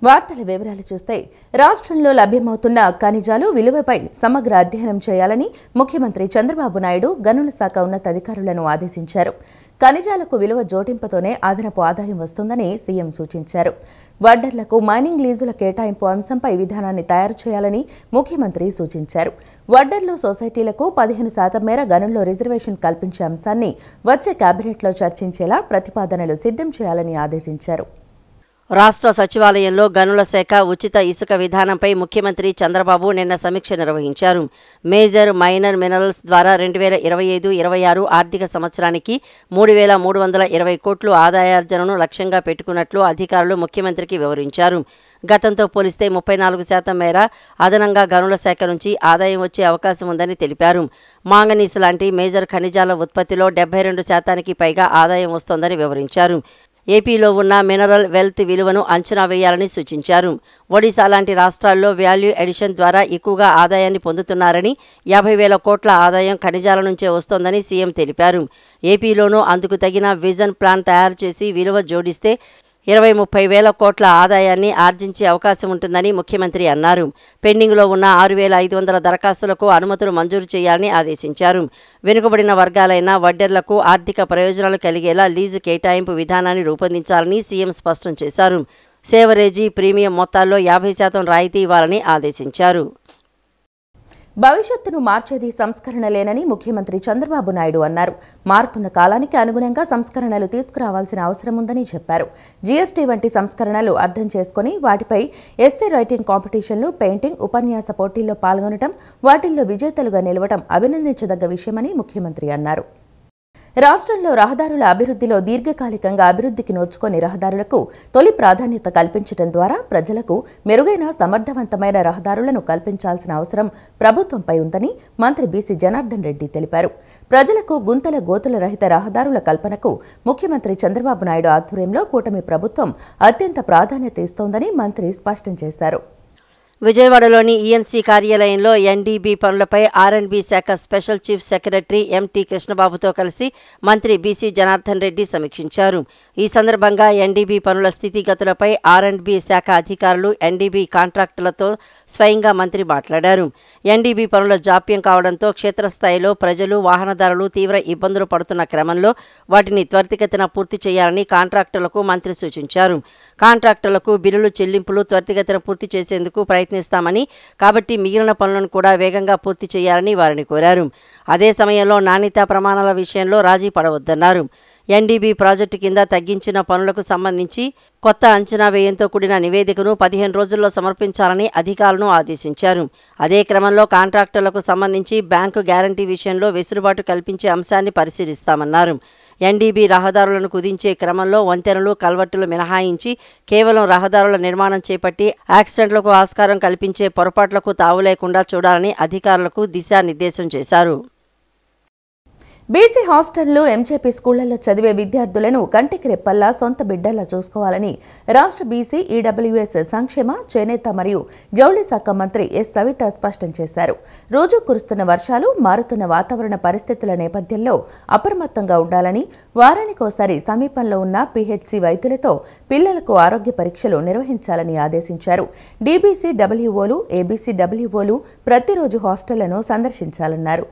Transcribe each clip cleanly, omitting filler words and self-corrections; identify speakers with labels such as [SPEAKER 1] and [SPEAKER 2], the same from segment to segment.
[SPEAKER 1] వార్తల వివరాలు చూస్తే రాష్ట్రంలో లభ్యమవుతున్న ఖనిజాలు విలువపై సమగ్ర అధ్యయనం చేయాలని ముఖ్యమంత్రి చంద్రబాబు నాయుడు గనుల శాఖ ఉన్నతాధికారులను ఆదేశించారు. ఖనిజాలకు విలువ జోడింపుతోనే అదనపు ఆదాయం వస్తుందని సీఎం సూచించారు. వడ్డర్లకు మైనింగ్ లీజుల కేటాయింపు అంశంపై విధానాన్ని తయారు చేయాలని ముఖ్యమంత్రి సూచించారు. వడ్డర్లు సొసైటీలకు 15% మేర గనుల్లో రిజర్వేషన్ కల్పించే అంశాన్ని వచ్చే కేబినెట్లో చర్చించేలా ప్రతిపాదనలు సిద్ధం చేయాలని ఆదేశించారు.
[SPEAKER 2] రాష్ట్ర సచివాలయంలో గనుల శాఖ ఉచిత ఇసుక విధానంపై ముఖ్యమంత్రి చంద్రబాబు నిన్న సమీక్ష నిర్వహించారు. మేజర్ మైనర్ మినరల్స్ ద్వారా 2025-26 ఆర్థిక సంవత్సరానికి 3,320 కోట్లు ఆదాయార్జనను లక్ష్యంగా పెట్టుకున్నట్లు అధికారులు ముఖ్యమంత్రికి వివరించారు. గతంతో పోలిస్తే 34% మేర అదనంగా గనుల శాఖ నుంచి ఆదాయం వచ్చే అవకాశం ఉందని తెలిపారు. మాంగనీస్ లాంటి మేజర్ ఖనిజాల ఉత్పత్తిలో 72% పైగా ఆదాయం వస్తోందని వివరించారు. ఏపీలో ఉన్న మినరల్ వెల్త్ విలువను అంచనా వేయాలని సూచించారు. ఒడిశా లాంటి రాష్ట్రాల్లో వాల్యూ ఎడిషన్ ద్వారా ఎక్కువగా ఆదాయాన్ని పొందుతున్నారని, 50,000 కోట్ల ఆదాయం ఖనిజాల నుంచే వస్తోందని సీఎం తెలిపారు. ఏపీలోనూ అందుకు తగిన విజన్ ప్లాన్ తయారు చేసి విలువ జోడిస్తే 20-30 వేల కోట్ల ఆదాయాన్ని ఆర్జించే అవకాశం ఉంటుందని ముఖ్యమంత్రి అన్నారు. పెండింగ్లో ఉన్న 6,500 దరఖాస్తులకు అనుమతులు మంజూరు చేయాలని ఆదేశించారు. వెనుకబడిన వర్గాలైన వడ్డెర్లకు ఆర్థిక ప్రయోజనాలు కలిగేలా లీజు కేటాయింపు విధానాన్ని రూపొందించాలని సీఎం స్పష్టం చేశారు. సేవరేజీ ప్రీమియం మొత్తాల్లో 50% రాయితీ ఇవ్వాలని ఆదేశించారు.
[SPEAKER 1] భవిష్యత్తును మార్చేది సంస్కరణలేనని ముఖ్యమంత్రి చంద్రబాబు నాయుడు అన్నారు. మారుతున్న కాలానికి అనుగుణంగా సంస్కరణలు తీసుకురావాల్సిన అవసరం ఉందని చెప్పారు. జీఎస్టీ వంటి సంస్కరణలు అర్థం చేసుకుని వాటిపై ఎస్సే రైటింగ్ కాంపిటీషన్లు, పెయింటింగ్, ఉపన్యాస పోటీల్లో పాల్గొనడం, వాటిల్లో విజేతలుగా నిలవడం అభినందించదగ్గ విషయమని ముఖ్యమంత్రి అన్నారు. రాష్ట్రంలో రహదారుల అభివృద్ధిలో దీర్ఘకాలికంగా అభివృద్ధికి నోచుకొని రహదారులకు తొలి ప్రాధాన్యత కల్పించడం ద్వారా ప్రజలకు మెరుగైన సమర్థవంతమైన రహదారులను కల్పించాల్సిన అవసరం ప్రభుత్వంపై ఉందని మంత్రి బీసీ జనార్దన్ రెడ్డి తెలిపారు. ప్రజలకు గుంతల గోతుల రహిత రహదారుల కల్పనకు ముఖ్యమంత్రి చంద్రబాబు నాయుడు ఆధ్వర్యంలో కూటమి ప్రభుత్వం అత్యంత ప్రాధాన్యత ఇస్తోందని మంత్రి స్పష్టం చేశారు.
[SPEAKER 2] విజయవాడలోని ఈఎన్సీ కార్యాలయంలో ఎన్డీబీ పనులపై ఆర్అండ్బీ శాఖ స్పెషల్ చీఫ్ సెక్రటరీ ఎంటీ కృష్ణబాబుతో కలిసి మంత్రి బీసీ జనార్దన్ రెడ్డి సమీక్షించారు. ఈ సందర్భంగా ఎన్డీబీ పనుల స్థితిగతులపై ఆర్అండ్బీ శాఖ అధికారులు, ఎన్డీబీ కాంట్రాక్టులతో స్వయంగా మంత్రి మాట్లాడారు. ఎన్డీబీ పనుల జాప్యం కావడంతో క్షేత్రస్థాయిలో ప్రజలు, వాహనదారులు తీవ్ర ఇబ్బందులు పడుతున్న క్రమంలో వాటిని త్వరితగతిన పూర్తి చేయాలని కాంట్రాక్టర్లకు మంత్రి సూచించారు. కాంట్రాక్టర్లకు బిల్లులు చెల్లింపులు త్వరితగతిన పూర్తి చేసేందుకు ప్రయత్నిస్తామని, కాబట్టి మిగిలిన పనులను కూడా వేగంగా పూర్తి చేయాలని వారిని కోరారు. అదే సమయంలో నాణ్యతా ప్రమాణాల విషయంలో రాజీ పడవద్దన్నారు. ఎన్డీబీ ప్రాజెక్టు కింద తగ్గించిన పనులకు సంబంధించి కొత్త అంచనా వ్యయంతో కూడిన నివేదికను 15 రోజుల్లో సమర్పించాలని అధికారులను ఆదేశించారు. అదే క్రమంలో కాంట్రాక్టర్లకు సంబంధించి బ్యాంకు గ్యారంటీ విషయంలో వెసులుబాటు కల్పించే అంశాన్ని పరిశీలిస్తామన్నారు. ఎన్డీబీ రహదారులను కుదించే క్రమంలో వంతెనలు, కల్వర్టులు మినహాయించి కేవలం రహదారుల నిర్మాణం చేపట్టి యాక్సిడెంట్లకు ఆస్కారం కల్పించే పొరపాట్లకు తావు లేకుండా చూడాలని అధికారులకు దిశానిర్దేశం చేశారు.
[SPEAKER 1] బీసీ హాస్టళ్లు, ఎంజేపీ స్కూళ్లలో చదివే విద్యార్థులను కంటికి రెప్పల్లా సొంత బిడ్డల్లా చూసుకోవాలని రాష్ట్ర బీసీ ఈడబ్ల్యూఎస్ సంక్షేమ, చేనేత మరియు జౌళి శాఖ మంత్రి ఎస్ సవిత స్పష్టం చేశారు. రోజూ కురుస్తున్న వర్షాలు, మారుతున్న వాతావరణ పరిస్థితుల నేపథ్యంలో అప్రమత్తంగా ఉండాలని, వారానికోసారి సమీపంలో ఉన్న పీహెచ్సీ వైద్యులతో పిల్లలకు ఆరోగ్య పరీక్షలు నిర్వహించాలని ఆదేశించారు. డీబీసీ డబ్ల్యూఓలు, ఏబీసీ డబ్ల్యూఓలు ప్రతిరోజు హాస్టళ్లను సందర్శించాలన్నారు.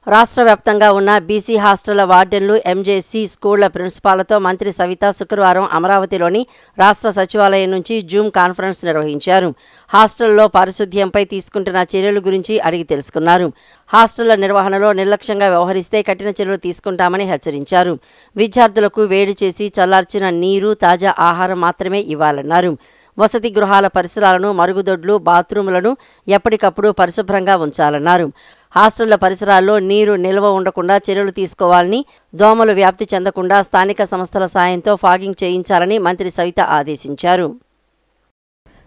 [SPEAKER 2] రాష్ట్ర వ్యాప్తంగా ఉన్న బీసీ హాస్టళ్ల వార్డెన్లు, ఎంజేసీ స్కూళ్ల ప్రిన్సిపాలతో మంత్రి సవిత శుక్రవారం అమరావతిలోని రాష్ట్ర సచివాలయం నుంచి జూమ్ కాన్ఫరెన్స్ నిర్వహించారు. హాస్టల్లో పారిశుధ్యంపై తీసుకుంటున్న చర్యల గురించి అడిగి తెలుసుకున్నారు. హాస్టళ్ల నిర్వహణలో నిర్లక్ష్యంగా వ్యవహరిస్తే కఠిన చర్యలు తీసుకుంటామని హెచ్చరించారు. విద్యార్థులకు వేడి చేసి చల్లార్చిన నీరు, తాజా ఆహారం మాత్రమే ఇవ్వాలన్నారు. వసతి గృహాల పరిసరాలను, మరుగుదొడ్లు, బాత్రూములను ఎప్పటికప్పుడు పరిశుభ్రంగా ఉంచాలన్నారు. హాస్టళ్ల పరిసరాల్లో నీరు నిల్వ ఉండకుండా చర్యలు తీసుకోవాలని, దోమలు వ్యాప్తి చెందకుండా స్థానిక సంస్థల సాయంతో ఫాగింగ్ చేయించాలని మంత్రి సవిత ఆదేశించారు.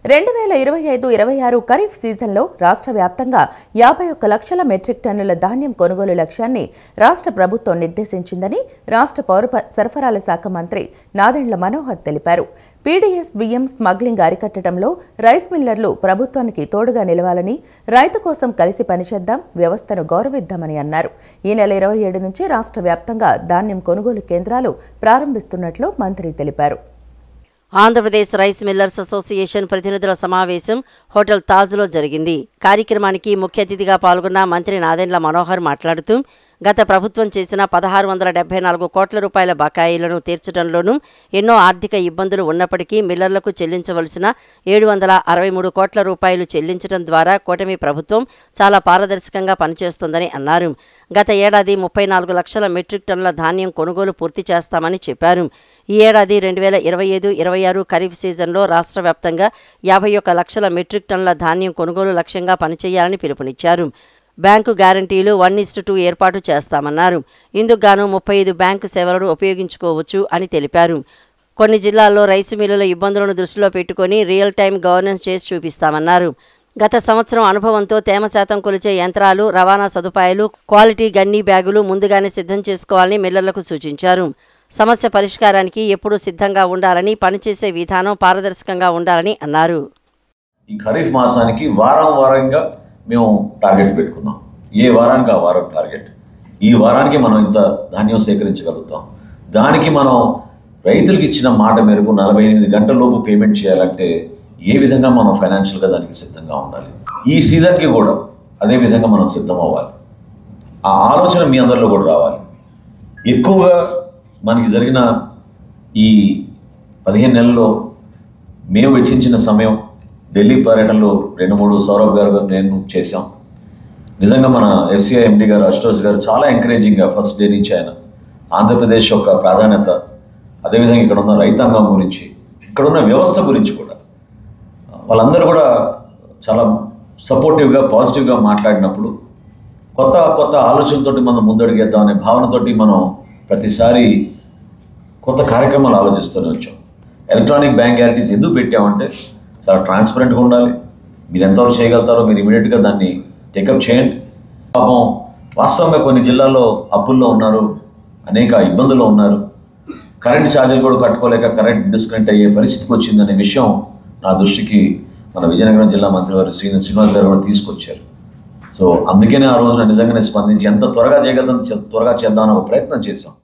[SPEAKER 1] 2025-26 ఖరీఫ్ సీజన్లో రాష్ట్ర వ్యాప్తంగా 51 లక్షల మెట్రిక్ టన్నుల ధాన్యం కొనుగోలు లక్ష్యాన్ని రాష్ట్ర ప్రభుత్వం నిర్దేశించిందని రాష్ట్ర పౌర సరఫరాల శాఖ మంత్రి నాదెండ్ల మనోహర్ తెలిపారు. పీడీఎస్ బియ్యం స్మగ్లింగ్ అరికట్టడంలో రైస్ మిల్లర్లు ప్రభుత్వానికి తోడుగా నిలవాలని, రైతు కోసం కలిసి పనిచేద్దాం, వ్యవస్థను గౌరవిద్దామని అన్నారు. ఈ నెల 27 నుంచి రాష్ట్ర వ్యాప్తంగా ధాన్యం కొనుగోలు కేంద్రాలు ప్రారంభిస్తున్నట్లు మంత్రి తెలిపారు.
[SPEAKER 2] ఆంధ్రప్రదేశ్ రైస్ మిల్లర్స్ అసోసియేషన్ ప్రతినిధుల సమావేశం హోటల్ తాజ్లో జరిగింది. కార్యక్రమానికి ముఖ్య అతిథిగా పాల్గొన్న మంత్రి నాదెండ్ల మనోహర్ మాట్లాడుతూ గత ప్రభుత్వం చేసిన 1674 కోట్ల రూపాయల బకాయిలను తీర్చడంలోనూ ఎన్నో ఆర్థిక ఇబ్బందులు ఉన్నప్పటికీ మిల్లర్లకు చెల్లించవలసిన 763 కోట్ల రూపాయలు చెల్లించడం ద్వారా కూటమి ప్రభుత్వం చాలా పారదర్శకంగా పనిచేస్తుందని అన్నారు. గత ఏడాది 34 లక్షల మెట్రిక్ టన్నుల ధాన్యం కొనుగోలు పూర్తి చేస్తామని చెప్పారు. ఈ ఏడాది 2025-26 ఖరీఫ్ సీజన్లో రాష్ట్ర వ్యాప్తంగా 51 లక్షల మెట్రిక్ టన్నుల ధాన్యం కొనుగోలు లక్ష్యంగా పనిచేయాలని పిలుపునిచ్చారు. బ్యాంకు గ్యారంటీలు 1:2 ఏర్పాటు చేస్తామన్నారు. ఇందుకు గాను 35 బ్యాంకు సేవలను ఉపయోగించుకోవచ్చు అని తెలిపారు. కొన్ని జిల్లాల్లో రైసు మిల్లుల ఇబ్బందులను దృష్టిలో పెట్టుకుని రియల్ టైం గవర్నెన్స్ చేసి చూపిస్తామన్నారు. గత సంవత్సరం అనుభవంతో తేమ శాతం కొలిచే యంత్రాలు, రవాణా సదుపాయాలు, క్వాలిటీ గన్నీ బ్యాగులు ముందుగానే సిద్ధం చేసుకోవాలని మిల్లర్లకు సూచించారు. సమస్య పరిష్కారానికి ఎప్పుడూ సిద్ధంగా ఉండాలని, పనిచేసే విధానం పారదర్శకంగా ఉండాలని అన్నారు.
[SPEAKER 3] ఈ ఖరీఫ్ మాసానికి వారంగా మేము టార్గెట్ పెట్టుకున్నాం. ఏ వారానికి ఆ వారం టార్గెట్. ఈ వారానికి మనం ఇంత ధాన్యం సేకరించగలుగుతాం. దానికి మనం రైతులకు ఇచ్చిన మాట మేరకు 48 గంటలలోపు పేమెంట్ చేయాలంటే ఏ విధంగా మనం ఫైనాన్షియల్గా దానికి సిద్ధంగా ఉండాలి. ఈ సీజన్కి కూడా అదే విధంగా మనం సిద్ధం అవ్వాలి. ఆ ఆలోచన మీ అందరిలో కూడా రావాలి. ఎక్కువగా మనకి జరిగిన ఈ 15 నెలల్లో మేము వెచ్చించిన సమయం ఢిల్లీ పర్యటనలో 2-3 సౌరభ్ గారు నేను చేశాం. నిజంగా మన FCI MD గారు అశుతోష్ గారు చాలా ఎంకరేజింగ్గా ఫస్ట్ డే నుంచి ఆయన ఆంధ్రప్రదేశ్ యొక్క ప్రాధాన్యత, అదేవిధంగా ఇక్కడ ఉన్న రైతాంగం గురించి, ఇక్కడ ఉన్న వ్యవస్థ గురించి కూడా వాళ్ళందరూ కూడా చాలా సపోర్టివ్గా పాజిటివ్గా మాట్లాడినప్పుడు కొత్త ఆలోచనతోటి మనం ముందడుగేద్దాం అనే భావనతోటి మనం ప్రతిసారి కొత్త కార్యక్రమాలు ఆలోచిస్తూనే వచ్చాం. ఎలక్ట్రానిక్ బ్యాంక్ గ్యారంటీస్ ఎందుకు పెట్టామంటే చాలా ట్రాన్స్పరెంట్గా ఉండాలి. మీరు ఎంతవరకు చేయగలుగుతారో మీరు ఇమీడియట్గా దాన్ని టేకప్ చేయండి. పాపం వాస్తవంగా కొన్ని జిల్లాల్లో అప్పుల్లో ఉన్నారు, అనేక ఇబ్బందుల్లో ఉన్నారు. కరెంట్ ఛార్జీలు కూడా కట్టుకోలేక కరెంట్ డిస్కనెక్ట్ అయ్యే పరిస్థితికి వచ్చిందనే విషయం నా దృష్టికి మన విజయనగరం జిల్లా మంత్రి వారు శ్రీనివాస్ గారు కూడా తీసుకొచ్చారు. సో అందుకనే ఆ రోజున నిజంగానే స్పందించి ఎంత త్వరగా చేయగలుగుతాం త్వరగా చేద్దామని ఒక ప్రయత్నం చేశాం.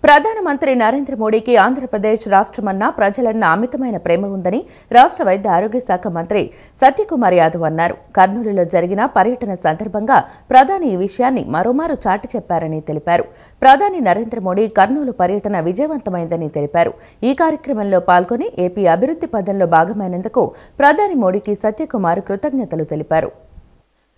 [SPEAKER 1] ప్రధానమంత్రి నరేంద్ర మోడీకి ఆంధ్రప్రదేశ్ రాష్ట్రమన్నా ప్రజలన్న అమితమైన ప్రేమ ఉందని రాష్ట్ర వైద్య ఆరోగ్య శాఖ మంత్రి సత్యకుమార్ యాదవ్ అన్నారు. కర్నూలులో జరిగిన పర్యటన సందర్భంగా ప్రధాని ఈ విషయాన్ని మరోమారు చాటి చెప్పారని తెలిపారు. ప్రధాని నరేంద్ర మోడీ కర్నూలు పర్యటన విజయవంతమైందని తెలిపారు. ఈ కార్యక్రమంలో పాల్గొని ఏపీ అభివృద్ధి పథంలో భాగమైనందుకు ప్రధాని మోడీకి సత్యకుమార్ కృతజ్ఞతలు తెలిపారు.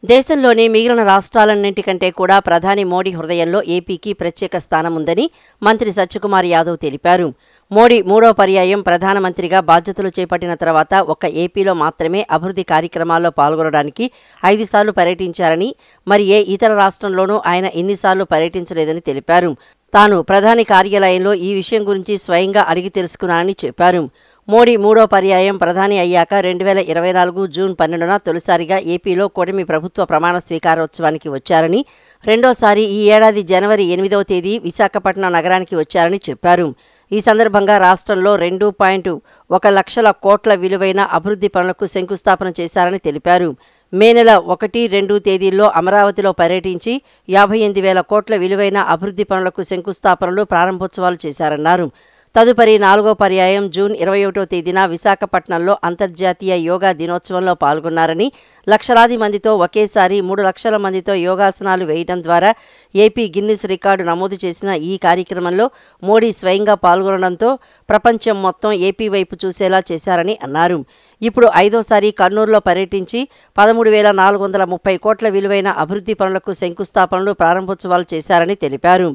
[SPEAKER 2] దేశంలోని మిగిలిన రాష్ట్రాలన్నింటికంటే కూడా ప్రధాని మోడీ హృదయంలో ఏపీకి ప్రత్యేక స్థానం ఉందని మంత్రి సత్యకుమార్ యాదవ్ తెలిపారు. మోడీ 3వ పర్యాయం ప్రధానమంత్రిగా బాధ్యతలు చేపట్టిన తర్వాత ఒక్క ఏపీలో మాత్రమే అభివృద్ధి కార్యక్రమాల్లో పాల్గొనడానికి 5 సార్లు పర్యటించారని, మరి ఏ ఇతర రాష్ట్రంలోనూ ఆయన ఇన్నిసార్లు పర్యటించలేదని తెలిపారు. తాను ప్రధాని కార్యాలయంలో ఈ విషయం గురించి స్వయంగా అడిగి తెలుసుకున్నానని చెప్పారు. మోడీ 3వ పర్యాయం ప్రధాని అయ్యాక 2024 జూన్ 12న తొలిసారిగా ఏపీలో కూటమి ప్రభుత్వ ప్రమాణ స్వీకారోత్సవానికి వచ్చారని, రెండోసారి ఈ ఏడాది జనవరి 8వ తేదీ విశాఖపట్నం నగరానికి వచ్చారని చెప్పారు. ఈ సందర్భంగా రాష్ట్రంలో 2.1 లక్షల కోట్ల విలువైన అభివృద్ధి పనులకు శంకుస్థాపన చేశారని తెలిపారు. మే నెల 1, 2 తేదీల్లో అమరావతిలో పర్యటించి 58,000 కోట్ల విలువైన అభివృద్ధి పనులకు శంకుస్థాపనలు, ప్రారంభోత్సవాలు చేశారన్నారు. తదుపరి 4వ పర్యాయం జూన్ 21వ తేదీన విశాఖపట్నంలో అంతర్జాతీయ యోగా దినోత్సవంలో పాల్గొన్నారని, లక్షలాది మందితో ఒకేసారి 3 లక్షల మందితో యోగాసనాలు వేయడం ద్వారా ఏపీ గిన్నిస్ రికార్డు నమోదు చేసిన ఈ కార్యక్రమంలో మోడీ స్వయంగా పాల్గొనడంతో ప్రపంచం మొత్తం ఏపీ వైపు చూసేలా చేశారని అన్నారు. ఇప్పుడు 5వసారి కర్నూలులో పర్యటించి 13,430 కోట్ల విలువైన అభివృద్ధి పనులకు శంకుస్థాపనలు, ప్రారంభోత్సవాలు చేశారని తెలిపారు.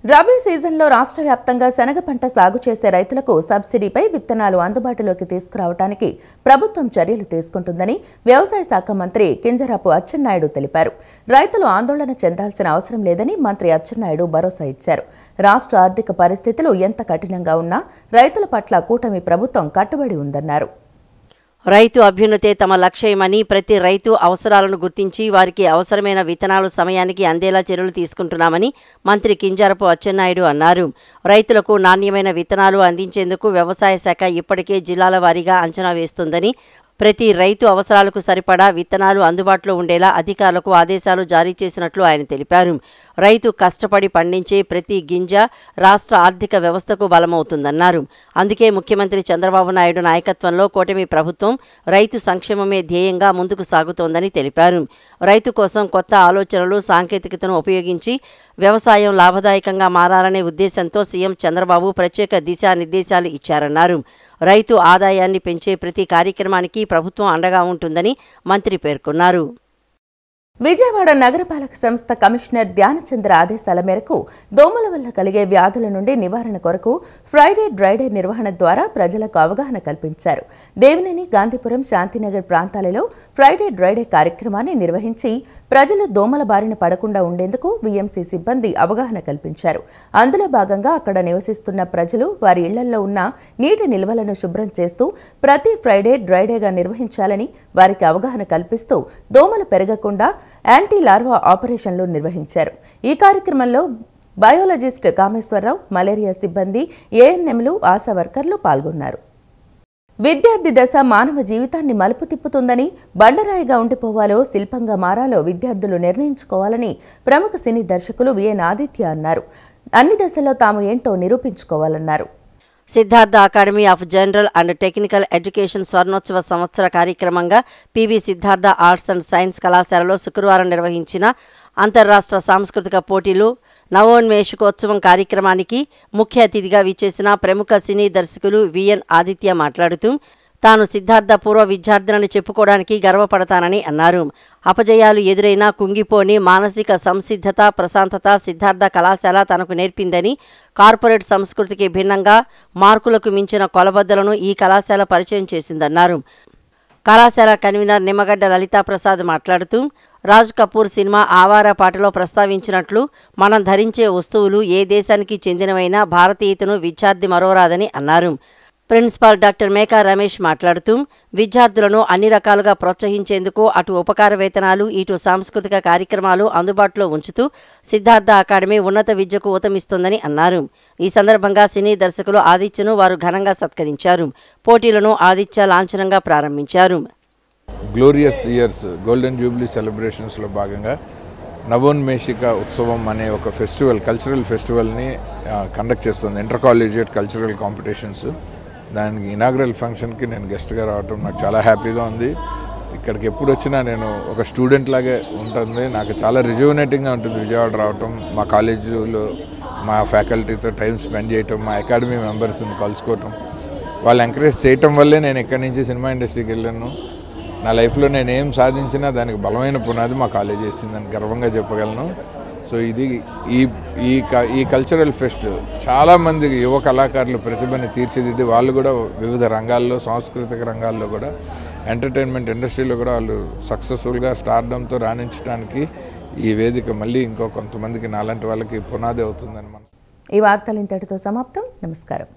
[SPEAKER 1] రబీ సీజన్లో రాష్ట్ర వ్యాప్తంగా శనగ పంట సాగు చేసే రైతులకు సబ్సిడీపై విత్తనాలు అందుబాటులోకి తీసుకురావడానికి ప్రభుత్వం చర్యలు తీసుకుంటుందని వ్యవసాయ శాఖ మంత్రి కింజరాపు అచ్చెన్నాయుడు తెలిపారు. రైతులు ఆందోళన చెందాల్సిన అవసరం లేదని మంత్రి అచ్చెన్నాయుడు భరోసా ఇచ్చారు. రాష్ట్ర ఆర్థిక పరిస్థితులు ఎంత కఠినంగా ఉన్నా రైతుల పట్ల కూటమి ప్రభుత్వం కట్టుబడి ఉందన్నారు.
[SPEAKER 2] రైతు అభ్యున్నతే తమ లక్ష్యమని, ప్రతి రైతు అవసరాలను గుర్తించి వారికి అవసరమైన విత్తనాలు సమయానికి అందేలా చర్యలు తీసుకుంటున్నామని మంత్రి కింజరాపు అచ్చెన్నాయుడు అన్నారు. రైతులకు నాణ్యమైన విత్తనాలు అందించేందుకు వ్యవసాయ శాఖ ఇప్పటికే జిల్లాల వారీగా అంచనా వేస్తుందని, ప్రతి రైతు అవసరాలకు సరిపడా విత్తనాలు అందుబాటులో ఉండేలా అధికారులకు ఆదేశాలు జారీ చేసినట్లు ఆయన తెలిపారు. రైతు కష్టపడి పండించే ప్రతి గింజ రాష్ట్ర ఆర్థిక వ్యవస్థకు బలమవుతుందన్నారు. అందుకే ముఖ్యమంత్రి చంద్రబాబు నాయుడు నాయకత్వంలో కూటమి ప్రభుత్వం రైతు సంక్షేమమే ధ్యేయంగా ముందుకు సాగుతోందని తెలిపారు. రైతు కోసం కొత్త ఆలోచనలు, సాంకేతికతను ఉపయోగించి వ్యవసాయం లాభదాయకంగా మారాలనే ఉద్దేశంతో సీఎం చంద్రబాబు ప్రత్యేక దిశానిర్దేశాలు ఇచ్చారన్నారు. రైతు ఆదాయాన్ని పెంచే ప్రతి కార్యక్రమానికి ప్రభుత్వం అండగా ఉంటుందని మంత్రి పేర్కొన్నారు.
[SPEAKER 1] విజయవాడ నగరపాలక సంస్థ కమిషనర్ ధ్యానచంద్ర ఆదేశాల మేరకు దోమల వల్ల కలిగే వ్యాధుల నుండి నివారణ కొరకు ఫ్రైడే డ్రైడే నిర్వహణ ద్వారా ప్రజలకు అవగాహన కల్పించారు. దేవినేని, గాంధీపురం, శాంతినగర్ ప్రాంతాలలో ఫ్రైడే డ్రైడే కార్యక్రమాన్ని నిర్వహించి ప్రజలు దోమల బారిన పడకుండా ఉండేందుకు వీఎంసీ సిబ్బంది అవగాహన కల్పించారు. అందులో భాగంగా అక్కడ నివసిస్తున్న ప్రజలు వారి ఇళ్లలో ఉన్న నీటి నిల్వలను శుభ్రం చేస్తూ ప్రతి ఫ్రైడే డ్రైడేగా నిర్వహించాలని వారికి అవగాహన కల్పిస్తూ దోమలు పెరగకుండా యాంటీ లార్వా ఆపరేషన్లు నిర్వహించారు. ఈ కార్యక్రమంలో బయాలజిస్ట్ కామేశ్వరరావు, మలేరియా సిబ్బంది, ఏఎన్ఎంలు, ఆశా వర్కర్లు పాల్గొన్నారు. విద్యార్థి దశ మానవ జీవితాన్ని మలుపు తిప్పుతుందని, బండరాయిగా ఉండిపోవాలో శిల్పంగా మారాలో విద్యార్థులు నిర్ణయించుకోవాలని ప్రముఖ సినీ దర్శకులు విఎన్ ఆదిత్య అన్నారు. అన్ని దశల్లో తాము ఏంటో నిరూపించుకోవాలన్నారు.
[SPEAKER 2] Siddhartha academy of general and technical education స్వర్ణోత్సవ సంవత్సర కార్యక్రమంగా P V Siddhartha arts and science కళాశాలలో శుక్రవారం నిర్వహించిన అంతర్రాష్ట్ర సాంస్కృతిక పోటీలు నవోన్మేషకోత్సవం కార్యక్రమానికి ముఖ్య అతిథిగా విచ్చేసిన ప్రముఖ సినీ దర్శకులు విఎన్ ఆదిత్య మాట్లాడుతూ తాను సిద్ధార్థ పూర్వ విద్యార్థినని చెప్పుకోవడానికి గర్వపడతానని అన్నారు. అపజయాలు ఎదురైనా కుంగిపోని మానసిక సంసిద్ధత, ప్రశాంతత సిద్ధార్థ కళాశాల తనకు నేర్పిందని, కార్పొరేట్ సంస్కృతికి భిన్నంగా మార్కులకు మించిన కొలబద్దలను ఈ కళాశాల పరిచయం చేసిందన్నారు. కళాశాల కన్వీనర్ నిమ్మగడ్డ లలితాప్రసాద్ మాట్లాడుతూ రాజ్ కపూర్ సినిమా ఆవారా పాటలో ప్రస్తావించినట్లు మనం ధరించే వస్తువులు ఏ దేశానికి చెందినవైనా భారతీయతను విద్యార్థి మరోరాదని అన్నారు. ప్రిన్సిపాల్ డాక్టర్ మేకా రమేష్ మాట్లాడుతూ విద్యార్థులను అన్ని రకాలుగా ప్రోత్సహించేందుకు అటు ఉపకార వేతనాలు, ఇటు సాంస్కృతిక కార్యక్రమాలు అందుబాటులో ఉంచుతూ సిద్ధార్థ అకాడమీ ఉన్నత విద్యకు ఊతమిస్తోందని అన్నారు. ఈ సందర్భంగా సినీ దర్శకులు ఆదిత్యను వారు ఘనంగా సత్కరించారు. పోటీలను ఆదిత్య లాంఛనంగా ప్రారంభించారు.
[SPEAKER 4] గ్లోరియస్ ఇయర్స్ గోల్డెన్ జూబ్లీ సెలబ్రేషన్స్లో భాగంగా నవోన్మేషిక ఉత్సవం అనే ఒక ఫెస్టివల్, కల్చరల్ ఫెస్టివల్ని కండక్ట్ చేస్తుంది. Inter collegiate cultural competitions. దానికి ఇనాగ్రల్ ఫంక్షన్కి నేను గెస్ట్గా రావటం నాకు చాలా హ్యాపీగా ఉంది. ఇక్కడికి ఎప్పుడు వచ్చినా నేను ఒక స్టూడెంట్ లాగే ఉంటుంది. నాకు చాలా రిజ్యూనేటింగ్గా ఉంటుంది విజయవాడ రావటం, మా కాలేజీలో మా ఫ్యాకల్టీతో టైం స్పెండ్ చేయటం, మా అకాడమీ మెంబర్స్ని కలుసుకోవటం, వాళ్ళు ఎంకరేజ్ చేయటం వల్లే నేను ఇక్కడి నుంచి సినిమా ఇండస్ట్రీకి వెళ్ళాను. నా లైఫ్లో నేను ఏం సాధించినా దానికి బలమైన పునాది మా కాలేజ్ చేసిందని గర్వంగా చెప్పగలను. సో ఇది ఈ కల్చరల్ ఫెస్ట్ చాలామంది యువ కళాకారులు ప్రతిభని తీర్చిదిద్ది వాళ్ళు కూడా వివిధ రంగాల్లో, సాంస్కృతిక రంగాల్లో కూడా, ఎంటర్టైన్మెంట్ ఇండస్ట్రీలో కూడా వాళ్ళు సక్సెస్ఫుల్గా స్టార్డంతో రాణించడానికి ఈ వేదిక మళ్ళీ ఇంకో కొంతమందికి నాలాంటి వాళ్ళకి పునాది అవుతుందని మనం.
[SPEAKER 1] ఈ వార్తలు ఇంతటితో సమాప్తం. నమస్కారం.